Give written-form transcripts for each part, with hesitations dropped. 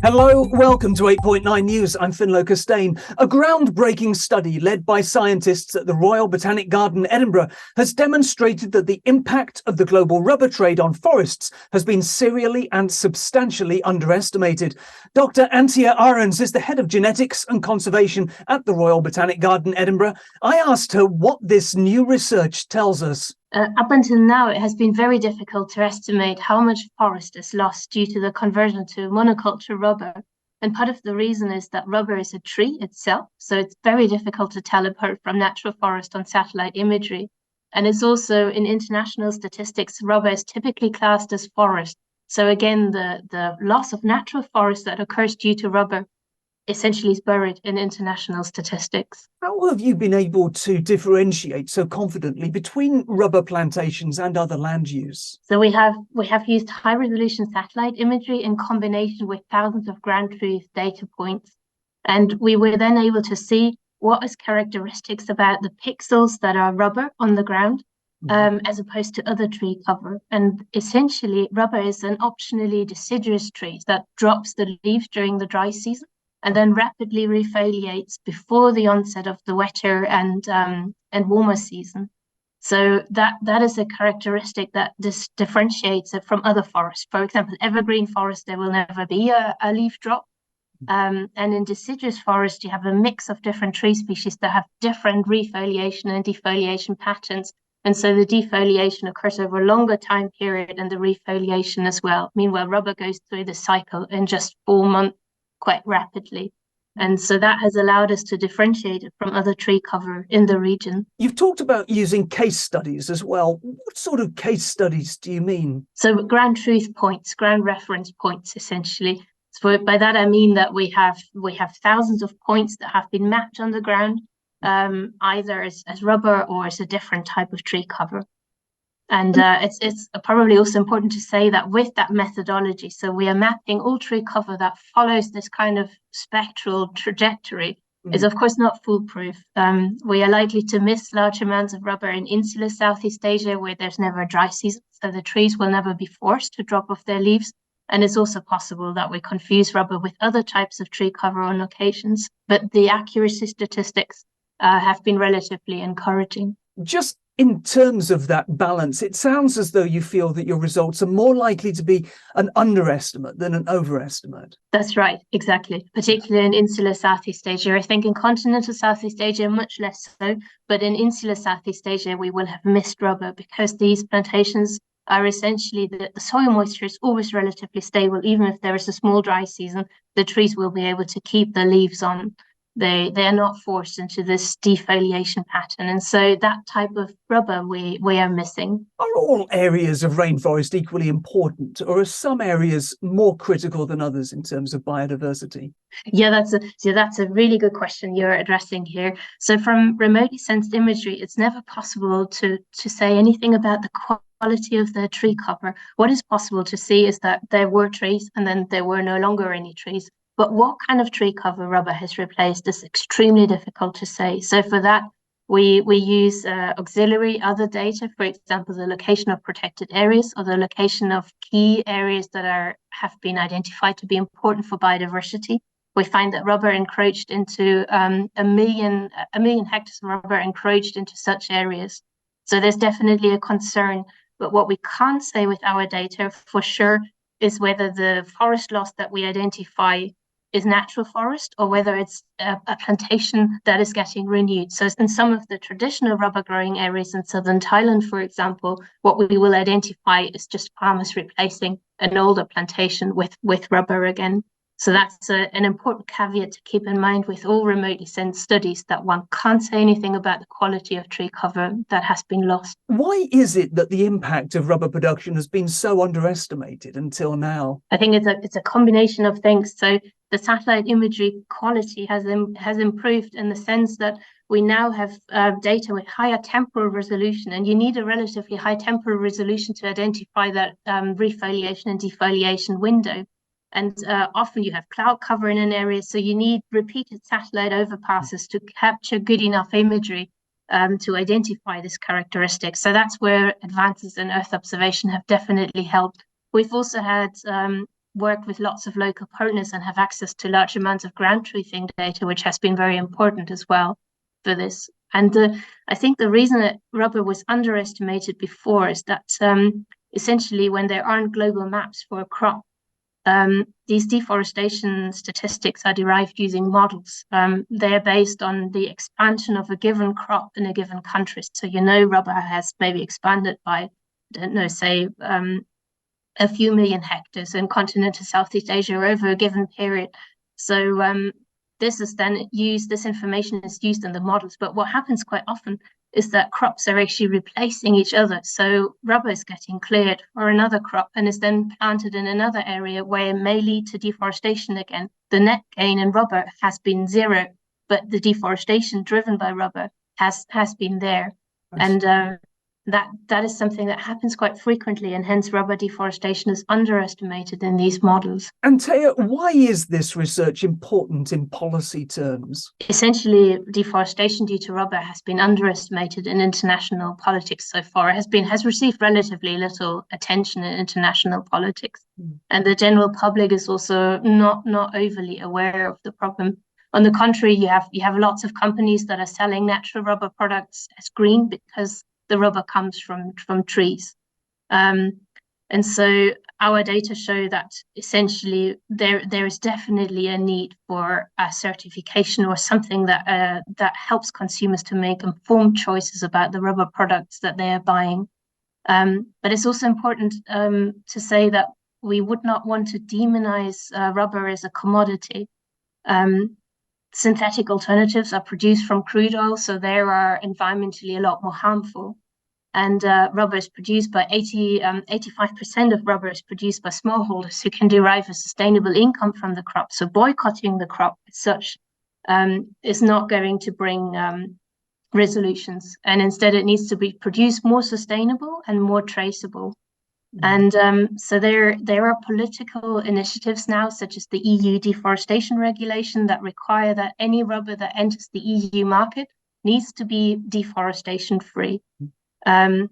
Hello, welcome to 8.9 News. I'm ffinlo Costain. A groundbreaking study led by scientists at the Royal Botanic Garden Edinburgh has demonstrated that the impact of the global rubber trade on forests has been serially and substantially underestimated. Dr. Antje Ahrends is the head of genetics and conservation at the Royal Botanic Garden Edinburgh. I asked her what this new research tells us. Up until now, it has been very difficult to estimate how much forest is lost due to the conversion to monoculture rubber. And part of the reason is that rubber is a tree itself, so it's very difficult to tell apart from natural forest on satellite imagery. And it's also in international statistics, rubber is typically classed as forest. So again, the loss of natural forest that occurs due to rubber essentially is buried in international statistics. How have you been able to differentiate so confidently between rubber plantations and other land use? So we have used high resolution satellite imagery in combination with thousands of ground truth data points. And we were then able to see what is characteristics about the pixels that are rubber on the ground, as opposed to other tree cover. And essentially, rubber is an optionally deciduous tree that drops the leaves during the dry season and then rapidly refoliates before the onset of the wetter and warmer season. So that is a characteristic that differentiates it from other forests. For example, evergreen forest, there will never be a leaf drop. And in deciduous forest, you have a mix of different tree species that have different refoliation and defoliation patterns. And so the defoliation occurs over a longer time period and the refoliation as well. Meanwhile, rubber goes through the cycle in just 4 months quite rapidly. And so that has allowed us to differentiate it from other tree cover in the region. You've talked about using case studies as well. What sort of case studies do you mean? So ground truth points, ground reference points, essentially. So by that, I mean that we have thousands of points that have been mapped on the ground, either as rubber or as a different type of tree cover. And it's probably also important to say that with that methodology, so we are mapping all tree cover that follows this kind of spectral trajectory, is of course not foolproof. We are likely to miss large amounts of rubber in insular Southeast Asia where there's never a dry season, so the trees will never be forced to drop off their leaves. And it's also possible that we confuse rubber with other types of tree cover on occasions, but the accuracy statistics have been relatively encouraging. Just in terms of that balance, it sounds as though you feel that your results are more likely to be an underestimate than an overestimate. That's right, exactly. Particularly in insular Southeast Asia. I think in continental Southeast Asia, much less so, but in insular Southeast Asia, we will have missed rubber because these plantations are essentially the soil moisture is always relatively stable. Even if there is a small dry season, the trees will be able to keep the leaves on. They are not forced into this defoliation pattern. And so that type of rubber we are missing. Are all areas of rainforest equally important, or are some areas more critical than others in terms of biodiversity? Yeah, that's a really good question you're addressing here. So from remotely sensed imagery, it's never possible to say anything about the quality of the tree cover. What is possible to see is that there were trees and then there were no longer any trees. But what kind of tree cover rubber has replaced is extremely difficult to say. So for that, we use auxiliary other data, for example, the location of protected areas or the location of key areas that have been identified to be important for biodiversity. We find that rubber encroached into a million hectares of rubber encroached into such areas. So there's definitely a concern. But what we can't say with our data for sure is whether the forest loss that we identify is natural forest or whether it's a plantation that is getting renewed. So in some of the traditional rubber growing areas in southern Thailand, for example, what we will identify is just farmers replacing an older plantation with rubber again. So that's an important caveat to keep in mind with all remotely sensed studies, that one can't say anything about the quality of tree cover that has been lost. Why is it that the impact of rubber production has been so underestimated until now? I think it's a combination of things. So the satellite imagery quality has improved in the sense that we now have data with higher temporal resolution, and you need a relatively high temporal resolution to identify that refoliation and defoliation window. And often you have cloud cover in an area, so you need repeated satellite overpasses to capture good enough imagery to identify this characteristic. So that's where advances in Earth observation have definitely helped. We've also had work with lots of local partners and have access to large amounts of ground truthing data, which has been very important as well for this. And I think the reason that rubber was underestimated before is that essentially when there aren't global maps for a crop, these deforestation statistics are derived using models. They're based on the expansion of a given crop in a given country. So, rubber has maybe expanded by, I don't know, say, a few million hectares in continental Southeast Asia over a given period. So this information is used in the models. But what happens quite often is that crops are actually replacing each other. So rubber is getting cleared for another crop and is then planted in another area where it may lead to deforestation again. The net gain in rubber has been zero, but the deforestation driven by rubber has been there. And that is something that happens quite frequently, and hence rubber deforestation is underestimated in these models. Antje, why is this research important in policy terms? Essentially, deforestation due to rubber has been underestimated in international politics so far. It has received relatively little attention in international politics. And the general public is also not overly aware of the problem. On the contrary, you have lots of companies that are selling natural rubber products as green because the rubber comes from trees. And so our data show that essentially there is definitely a need for a certification or something that helps consumers to make informed choices about the rubber products that they are buying. But it's also important to say that we would not want to demonize rubber as a commodity. Synthetic alternatives are produced from crude oil, so they are environmentally a lot more harmful. And rubber is produced by 85% of rubber is produced by smallholders who can derive a sustainable income from the crop. So boycotting the crop as such is not going to bring resolutions. And instead, it needs to be produced more sustainable and more traceable. And so there are political initiatives now, such as the EU deforestation regulation, that require that any rubber that enters the EU market needs to be deforestation free. There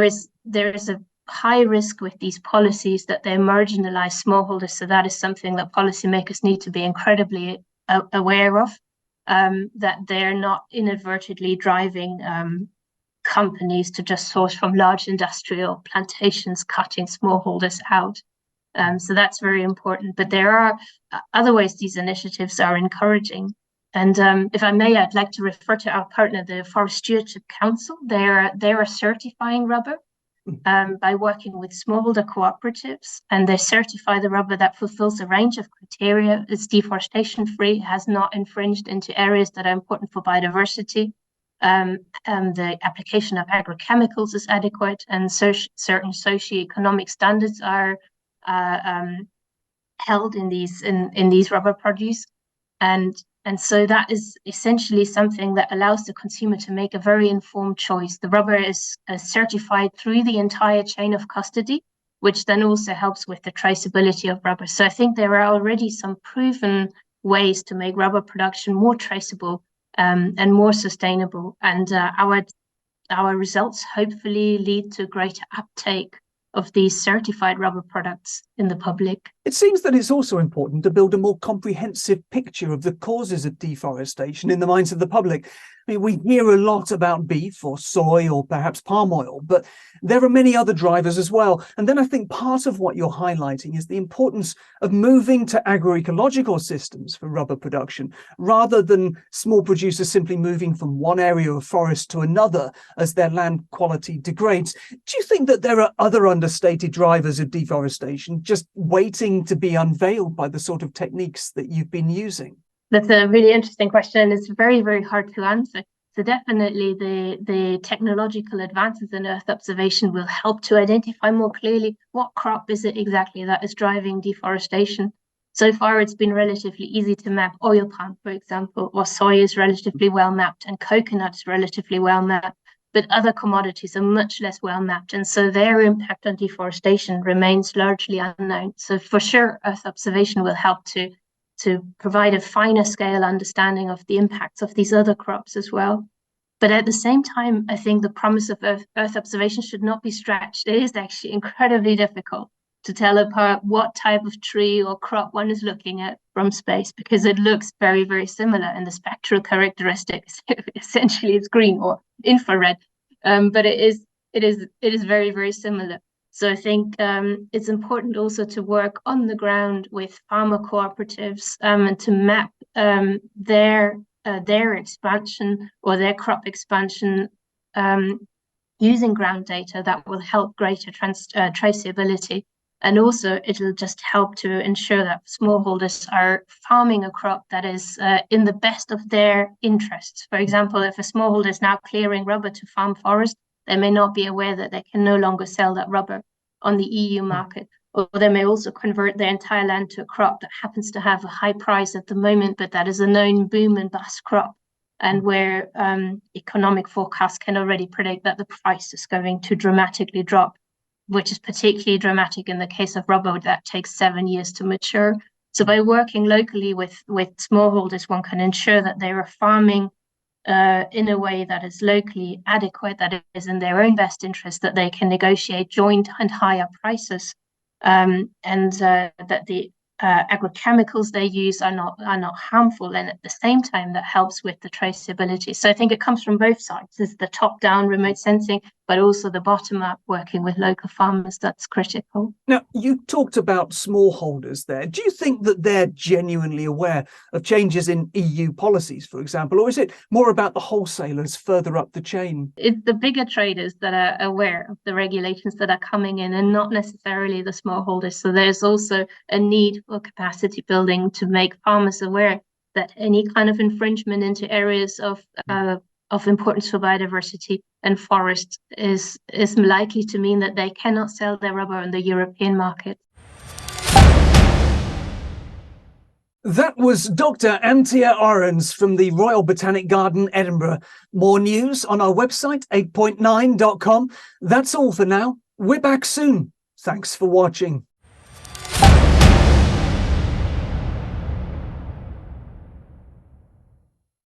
is a high risk with these policies that they marginalize smallholders. So that is something that policymakers need to be incredibly aware of, that they're not inadvertently driving companies to just source from large industrial plantations, cutting smallholders out. So that's very important. But there are other ways these initiatives are encouraging. And if I may, I'd like to refer to our partner, the Forest Stewardship Council. They are certifying rubber by working with smallholder cooperatives, and they certify the rubber that fulfills a range of criteria. It's deforestation free, has not infringed into areas that are important for biodiversity. The application of agrochemicals is adequate, and certain socioeconomic standards are held in these rubber produce. And so that is essentially something that allows the consumer to make a very informed choice. The rubber is certified through the entire chain of custody, which then also helps with the traceability of rubber. So I think there are already some proven ways to make rubber production more traceable and more sustainable. And our results hopefully lead to greater uptake of these certified rubber products in the public. It seems that it's also important to build a more comprehensive picture of the causes of deforestation in the minds of the public. I mean, we hear a lot about beef or soy or perhaps palm oil, but there are many other drivers as well. And then I think part of what you're highlighting is the importance of moving to agroecological systems for rubber production, rather than small producers simply moving from one area of forest to another as their land quality degrades. Do you think that there are other understated drivers of deforestation just waiting to be unveiled by the sort of techniques that you've been using? That's a really interesting question. It's very, very hard to answer. So definitely the technological advances in Earth observation will help to identify more clearly what crop is it exactly that is driving deforestation. So far, it's been relatively easy to map oil palm, for example, or soy is relatively well mapped and coconut is relatively well mapped, but other commodities are much less well mapped. And so their impact on deforestation remains largely unknown. So for sure, Earth observation will help to provide a finer scale understanding of the impacts of these other crops as well. But at the same time, I think the promise of Earth observation should not be stretched. It is actually incredibly difficult. to tell apart what type of tree or crop one is looking at from space, because it looks very, very similar, and the spectral characteristics essentially it's green or infrared, but it is very, very similar. So I think it's important also to work on the ground with farmer cooperatives and to map their expansion or their crop expansion using ground data that will help greater traceability. And also it'll just help to ensure that smallholders are farming a crop that is in the best of their interests. For example, if a smallholder is now clearing rubber to farm forest, they may not be aware that they can no longer sell that rubber on the EU market. Or they may also convert their entire land to a crop that happens to have a high price at the moment, but that is a known boom and bust crop, and where economic forecasts can already predict that the price is going to dramatically drop, which is particularly dramatic in the case of rubber that takes 7 years to mature. So by working locally with smallholders, one can ensure that they are farming in a way that is locally adequate, that is in their own best interest, that they can negotiate joint and higher prices, and that the agrochemicals they use are not harmful, and at the same time that helps with the traceability. So I think it comes from both sides. There's the top-down remote sensing, but also the bottom-up working with local farmers that's critical. Now, you talked about smallholders there. Do you think that they're genuinely aware of changes in EU policies, for example, or is it more about the wholesalers further up the chain? It's the bigger traders that are aware of the regulations that are coming in, and not necessarily the smallholders. So there's also a need for capacity building to make farmers aware that any kind of infringement into areas of importance for biodiversity and forest is likely to mean that they cannot sell their rubber on the European market. That was Dr. Antje Ahrends from the Royal Botanic Garden Edinburgh. More news on our website, 8.9.com. That's all for now. We're back soon. Thanks for watching.